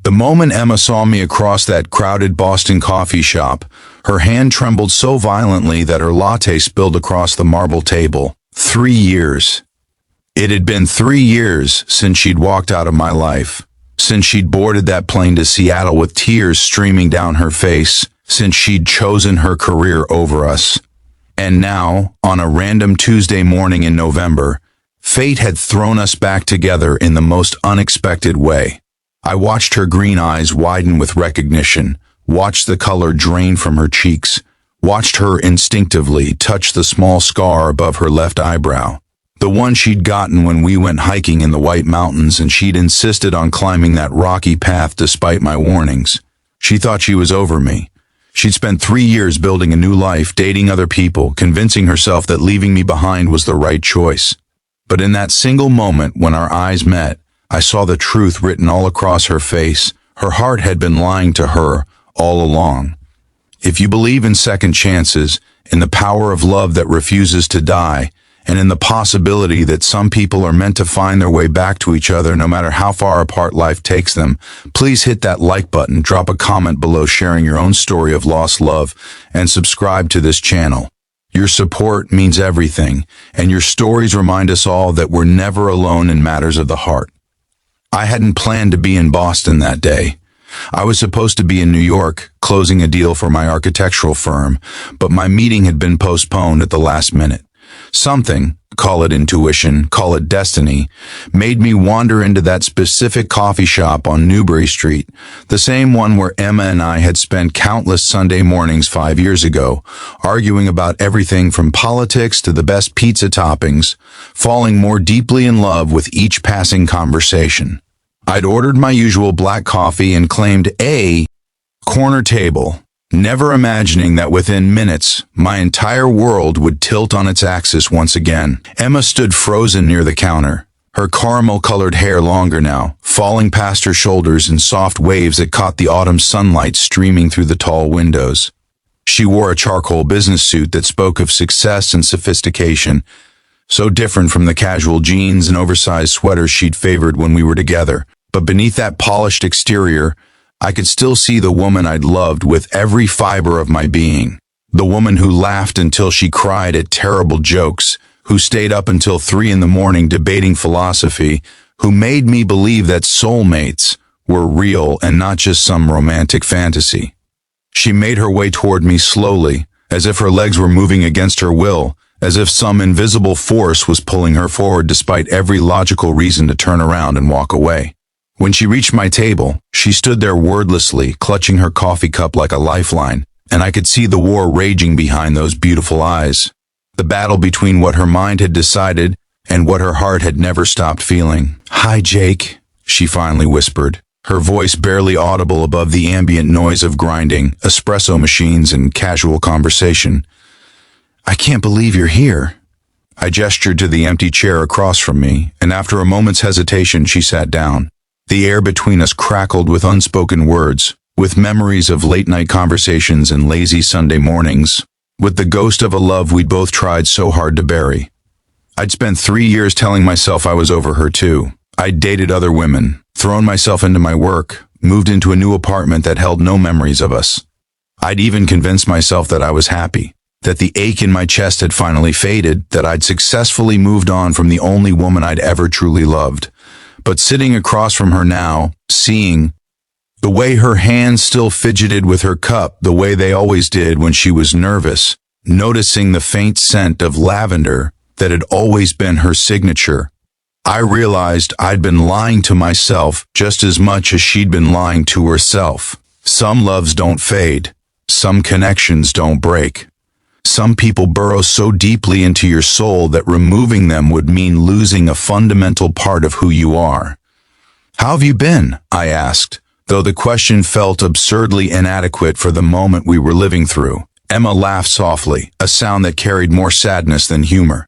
The moment Emma saw me across that crowded Boston coffee shop, her hand trembled so violently that her latte spilled across the marble table. 3 years. It had been 3 years since she'd walked out of my life, since she'd boarded that plane to Seattle with tears streaming down her face, since she'd chosen her career over us. And now, on a random Tuesday morning in November, fate had thrown us back together in the most unexpected way. I watched her green eyes widen with recognition, watched the color drain from her cheeks, watched her instinctively touch the small scar above her left eyebrow, the one she'd gotten when we went hiking in the White Mountains and she'd insisted on climbing that rocky path despite my warnings. She thought she was over me. She'd spent 3 years building a new life, dating other people, convincing herself that leaving me behind was the right choice. But in that single moment when our eyes met, I saw the truth written all across her face. Her heart had been lying to her all along. If you believe in second chances, in the power of love that refuses to die, and in the possibility that some people are meant to find their way back to each other no matter how far apart life takes them, please hit that like button, drop a comment below sharing your own story of lost love, and subscribe to this channel. Your support means everything, and your stories remind us all that we're never alone in matters of the heart. I hadn't planned to be in Boston that day. I was supposed to be in New York, closing a deal for my architectural firm, but my meeting had been postponed at the last minute. Something, call it intuition, call it destiny, made me wander into that specific coffee shop on Newbury Street, the same one where Emma and I had spent countless Sunday mornings 5 years ago, arguing about everything from politics to the best pizza toppings, falling more deeply in love with each passing conversation. I'd ordered my usual black coffee and claimed a corner table, never imagining that within minutes, my entire world would tilt on its axis once again. Emma stood frozen near the counter, her caramel-colored hair longer now, falling past her shoulders in soft waves that caught the autumn sunlight streaming through the tall windows. She wore a charcoal business suit that spoke of success and sophistication, so different from the casual jeans and oversized sweaters she'd favored when we were together. But beneath that polished exterior, I could still see the woman I'd loved with every fiber of my being. The woman who laughed until she cried at terrible jokes, who stayed up until 3 in the morning debating philosophy, who made me believe that soulmates were real and not just some romantic fantasy. She made her way toward me slowly, as if her legs were moving against her will, as if some invisible force was pulling her forward despite every logical reason to turn around and walk away. When she reached my table, she stood there wordlessly, clutching her coffee cup like a lifeline, and I could see the war raging behind those beautiful eyes. The battle between what her mind had decided and what her heart had never stopped feeling. "Hi, Jake," she finally whispered, her voice barely audible above the ambient noise of grinding, espresso machines, and casual conversation. "I can't believe you're here." I gestured to the empty chair across from me, and after a moment's hesitation, she sat down. The air between us crackled with unspoken words, with memories of late-night conversations and lazy Sunday mornings, with the ghost of a love we'd both tried so hard to bury. I'd spent 3 years telling myself I was over her too. I'd dated other women, thrown myself into my work, moved into a new apartment that held no memories of us. I'd even convinced myself that I was happy, that the ache in my chest had finally faded, that I'd successfully moved on from the only woman I'd ever truly loved. But sitting across from her now, seeing the way her hands still fidgeted with her cup the way they always did when she was nervous, noticing the faint scent of lavender that had always been her signature, I realized I'd been lying to myself just as much as she'd been lying to herself. Some loves don't fade. Some connections don't break. Some people burrow so deeply into your soul that removing them would mean losing a fundamental part of who you are. "How have you been?" I asked, though the question felt absurdly inadequate for the moment we were living through. Emma laughed softly, a sound that carried more sadness than humor.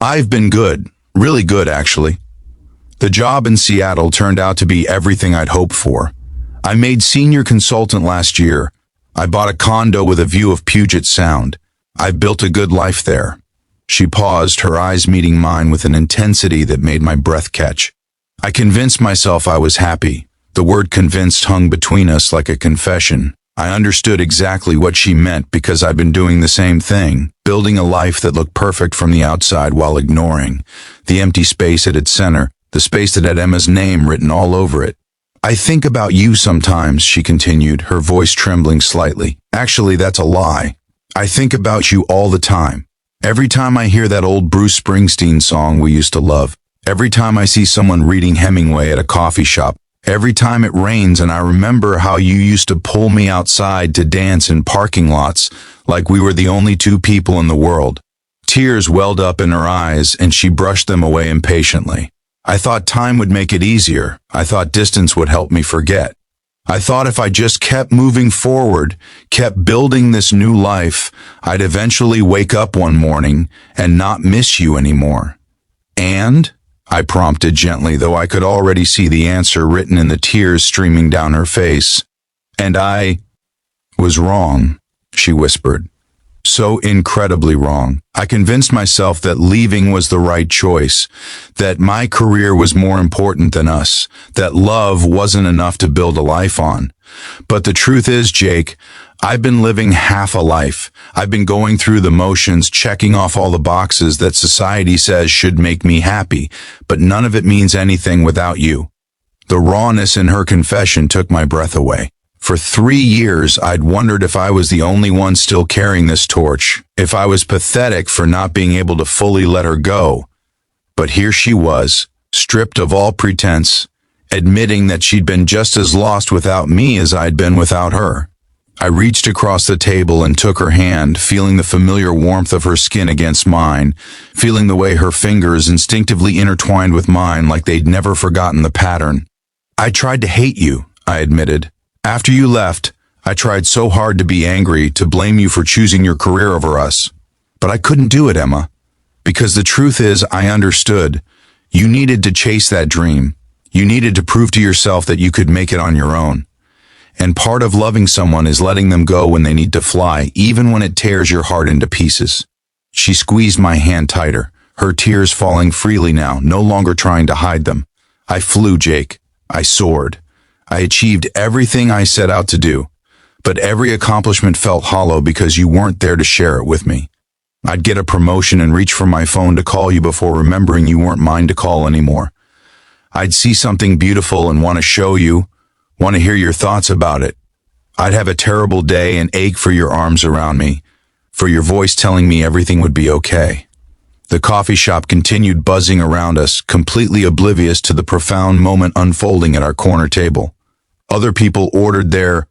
"I've been good, really good actually. The job in Seattle turned out to be everything I'd hoped for. I made senior consultant last year. I bought a condo with a view of Puget Sound. I've built a good life there." She paused, her eyes meeting mine with an intensity that made my breath catch. I convinced myself I was happy, The word convinced hung between us like a confession. I understood exactly what she meant because I'd been doing the same thing, building a life that looked perfect from the outside while ignoring the empty space at its center, the space that had Emma's name written all over it. I think about you sometimes, she continued, her voice trembling slightly. Actually, that's a lie. I think about you all the time. Every time I hear that old Bruce Springsteen song we used to love, every time I see someone reading Hemingway at a coffee shop, every time it rains and I remember how you used to pull me outside to dance in parking lots like we were the only two people in the world. Tears welled up in her eyes and she brushed them away impatiently. I thought time would make it easier. I thought distance would help me forget. I thought if I just kept moving forward, kept building this new life, I'd eventually wake up one morning and not miss you anymore. And? I prompted gently, though I could already see the answer written in the tears streaming down her face. And I was wrong, she whispered. So incredibly wrong. I convinced myself that leaving was the right choice, that my career was more important than us, that love wasn't enough to build a life on. But the truth is, Jake, I've been living half a life. I've been going through the motions, checking off all the boxes that society says should make me happy, but none of it means anything without you. The rawness in her confession took my breath away. For 3 years, I'd wondered if I was the only one still carrying this torch, if I was pathetic for not being able to fully let her go. But here she was, stripped of all pretense, admitting that she'd been just as lost without me as I'd been without her. I reached across the table and took her hand, feeling the familiar warmth of her skin against mine, feeling the way her fingers instinctively intertwined with mine like they'd never forgotten the pattern. I tried to hate you, I admitted. After you left, I tried so hard to be angry, to blame you for choosing your career over us. But I couldn't do it, Emma. Because the truth is, I understood. You needed to chase that dream. You needed to prove to yourself that you could make it on your own. And part of loving someone is letting them go when they need to fly, even when it tears your heart into pieces. She squeezed my hand tighter, her tears falling freely now, no longer trying to hide them. I flew, Jake. I soared. I achieved everything I set out to do, but every accomplishment felt hollow because you weren't there to share it with me. I'd get a promotion and reach for my phone to call you before remembering you weren't mine to call anymore. I'd see something beautiful and want to show you, want to hear your thoughts about it. I'd have a terrible day and ache for your arms around me, for your voice telling me everything would be okay. The coffee shop continued buzzing around us, completely oblivious to the profound moment unfolding at our corner table. Other people ordered their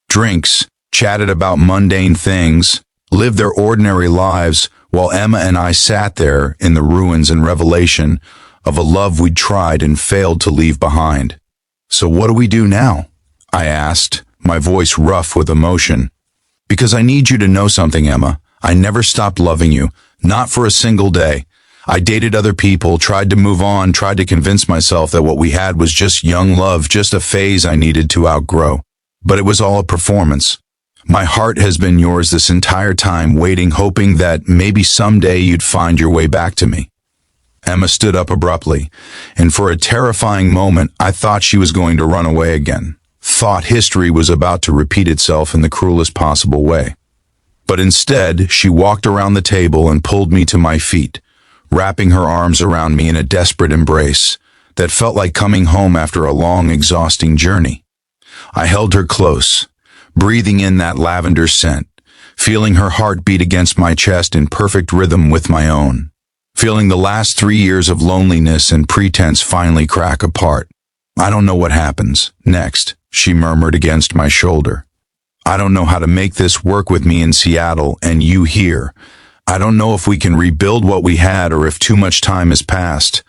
drinks, chatted about mundane things, lived their ordinary lives, while Emma and I sat there in the ruins and revelation of a love we'd tried and failed to leave behind. So what do we do now? I asked, my voice rough with emotion. Because I need you to know something, Emma. I never stopped loving you, not for a single day. I dated other people, tried to move on, tried to convince myself that what we had was just young love, just a phase I needed to outgrow. But it was all a performance. My heart has been yours this entire time, waiting, hoping that maybe someday you'd find your way back to me. Emma stood up abruptly, and for a terrifying moment, I thought she was going to run away again. Thought history was about to repeat itself in the cruelest possible way. But instead, she walked around the table and pulled me to my feet, wrapping her arms around me in a desperate embrace that felt like coming home after a long, exhausting journey. I held her close, breathing in that lavender scent, feeling her heart beat against my chest in perfect rhythm with my own, feeling the last 3 years of loneliness and pretense finally crack apart. I don't know what happens next, she murmured against my shoulder. I don't know how to make this work with me in Seattle and you here. I don't know if we can rebuild what we had or if too much time has passed.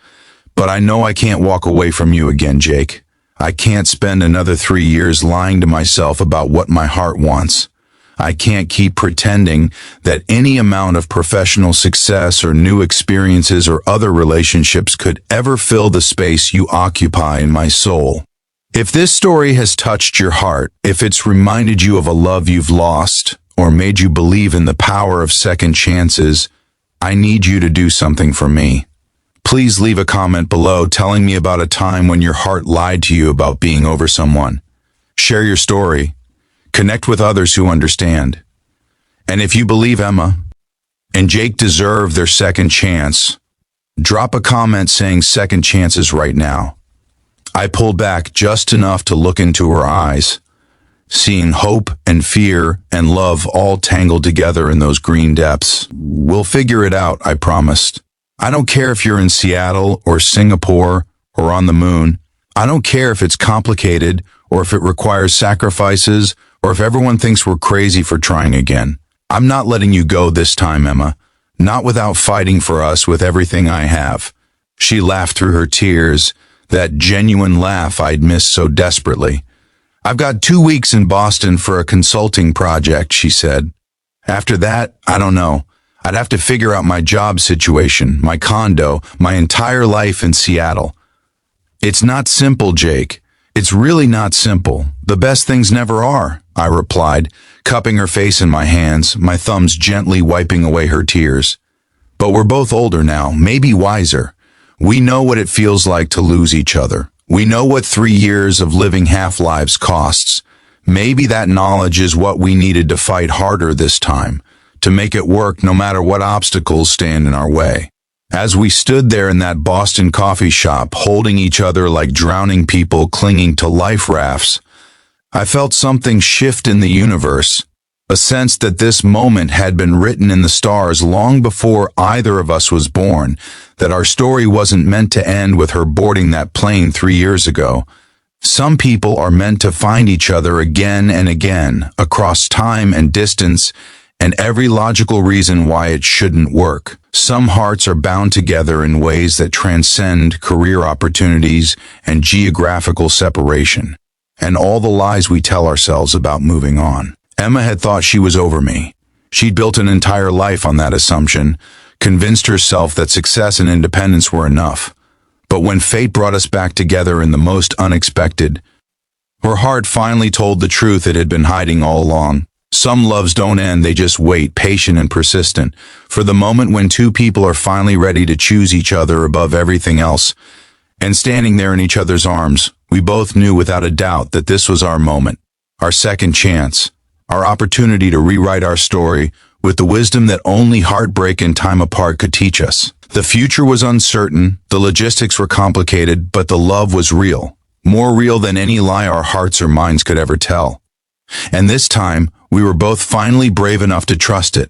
But I know I can't walk away from you again, Jake. I can't spend another 3 years lying to myself about what my heart wants. I can't keep pretending that any amount of professional success or new experiences or other relationships could ever fill the space you occupy in my soul. If this story has touched your heart, if it's reminded you of a love you've lost, or made you believe in the power of second chances, I need you to do something for me. Please leave a comment below telling me about a time when your heart lied to you about being over someone. Share your story. Connect with others who understand. And if you believe Emma and Jake deserve their second chance, drop a comment saying second chances right now. I pulled back just enough to look into her eyes, seeing hope and fear and love all tangled together in those green depths. We'll figure it out, I promised. I don't care if you're in Seattle or Singapore or on the moon. I don't care if it's complicated or if it requires sacrifices or if everyone thinks we're crazy for trying again. I'm not letting you go this time, Emma. Not without fighting for us with everything I have. She laughed through her tears, that genuine laugh I'd missed so desperately. I've got 2 weeks in Boston for a consulting project, she said. After that, I don't know. I'd have to figure out my job situation, my condo, my entire life in Seattle. It's not simple, Jake. It's really not simple. The best things never are, I replied, cupping her face in my hands, my thumbs gently wiping away her tears. But we're both older now, maybe wiser. We know what it feels like to lose each other. We know what 3 years of living half-lives costs. Maybe that knowledge is what we needed to fight harder this time, to make it work no matter what obstacles stand in our way. As we stood there in that Boston coffee shop, holding each other like drowning people clinging to life rafts, I felt something shift in the universe, a sense that this moment had been written in the stars long before either of us was born, that our story wasn't meant to end with her boarding that plane 3 years ago. Some people are meant to find each other again and again, across time and distance, and every logical reason why it shouldn't work. Some hearts are bound together in ways that transcend career opportunities and geographical separation, and all the lies we tell ourselves about moving on. Emma had thought she was over me. She'd built an entire life on that assumption, convinced herself that success and independence were enough. But when fate brought us back together in the most unexpected, her heart finally told the truth it had been hiding all along. Some loves don't end, they just wait, patient and persistent, for the moment when two people are finally ready to choose each other above everything else. And standing there in each other's arms, we both knew without a doubt that this was our moment, our second chance, our opportunity to rewrite our story with the wisdom that only heartbreak and time apart could teach us. The future was uncertain, the logistics were complicated, but the love was real, more real than any lie our hearts or minds could ever tell. And this time, we were both finally brave enough to trust it.